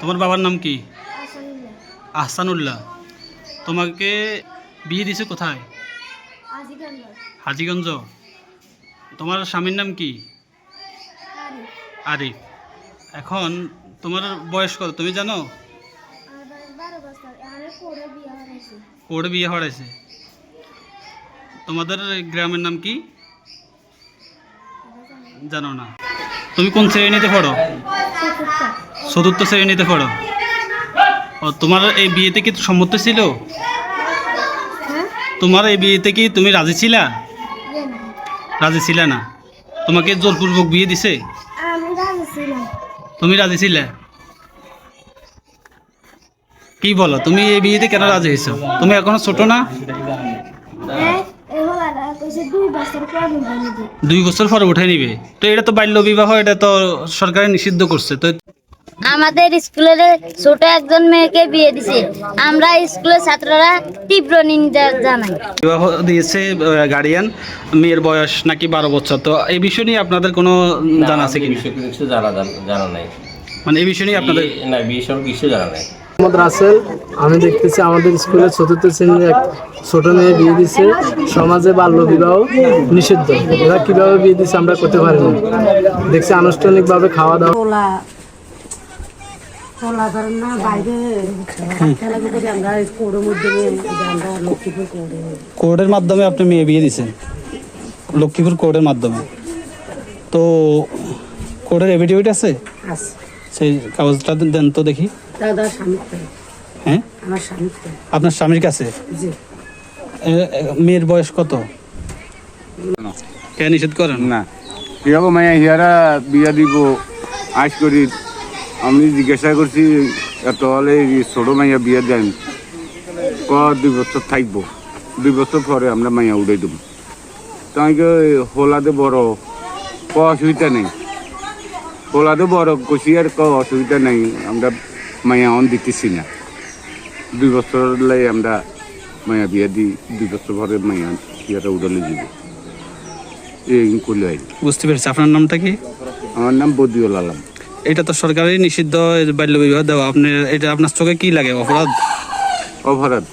তোমার বাবার নাম কি? আসানুল্লাহ। আহসানুল্লাহ। তোমাকে বিয়ে দিছে কোথায়? আজিগঞ্জ। হাজীগঞ্জ। তোমার স্বামীর নাম কি? আরিফ। আরিফ। এখন তোমার বয়স কত তুমি জানো? আমার বয়স 12 বছর। এখানে কোড়ে বিয়ে হয়েছে। কোর্টে বিয়ে হয়েছে। তোমাদের গ্রামের নাম কি জানো না? তুমি কোন শ্রেণীতে পড়ো? চতুর্থ শ্রেণীতে পড়ো। ও, তোমার এই বিয়েতে কি সম্মত ছিল? হ্যাঁ? তোমার এই বিয়েতে কি তুমি রাজি ছিলা? ইয়ে না। রাজি ছিলা না? তোমাকে জোরপূর্বক বিয়ে দিছে? আমি রাজি ছিলাম। তুমি রাজি ছিলে? কি বলো, তুমি এই বিয়েতে কেন রাজি হয়েছো? তুমি এখনো ছোট না? হ্যাঁ, এই হলাটা কইছে 2 বছর পর নিবে। 2 বছর পরে উঠে নিবে। তো এটা তো বাল্য বিবাহ, এটা তো সরকারে নিষিদ্ধ করছে। তো আমাদের স্কুলের ছোট একজন মেয়েকে বিয়ে দিছে। আমরা স্কুলের ছাত্ররা তীব্র নিন্দা জানাই। বিবাহ দিয়েছে গার্ডিয়ান, মেয়ের বয়স নাকি 12 বছর। তো এই বিষয় নিয়ে আপনাদের কোনো জানা আছে কিনা? কিছু জানা নাই। মানে এই বিষয় নিয়ে আপনাদের না, বিয়ে সব কিছু জানা নাই। মোহাম্মদ রাসেল। আমি দেখতেছি আমাদের স্কুলে চতুর্থ শ্রেণীর এক ছোট মেয়ে বিয়ে দিচ্ছে। সমাজে বাল্য বিবাহ নিষিদ্ধ। এরা কিভাবে বিয়ে দিচ্ছে আমরা করতে পারি না। দেখছি আনুষ্ঠানিকভাবে খাওয়া দাওয়া ধরেন না বাইরে খেলাধুলা করে আমরা কোর্টের মধ্যে আমরা লক্ষ্মীপুর কোর্টে কোর্টের মাধ্যমে আপনি মেয়ে বিয়ে দিয়েছেন, লক্ষ্মীপুর কোর্টের মাধ্যমে। তো কোর্টের এফিডেভিট আছে? আছে। সেই কাগজটা দেন তো দেখি। দাদা স্বামীর তো, হ্যাঁ, আমার স্বামীর তো। আপনার স্বামীর কাছে? জি। মেয়ের বয়স কত? কে নিষেধ করেন? না, কিরকম মাইয়া হিয়ারা বিয়া দিব আজ করি। আমি জিজ্ঞাসা করছি এত হলে ছোট মাইয়া বিয়া দেন, 2 বছর থাকবো, 2 বছর পরে আমরা মাইয়া উড়াই দেবো। তাই হোলাদে বড়, অসুবিধা নেই। হোলাদে বড় কষি আর অসুবিধা নেই, আমরা মাইয়া অন দিতেছি না। 2 বছর লাই আমরা মাইয়া বিয়া দিই, 2 বছর পরে মাইয়া হিয়ারা উড়ালে যাব। এই করলে হয়। বুঝতে পেরেছি। আপনার নামটা কি? আমার নাম বদিউল আলম। এটা তো সরকারি নিষিদ্ধ বাল্য বিবাহ দেওয়া। আপনি এটা আপনার চোখে কি লাগে? অপরাধ? অপরাধ।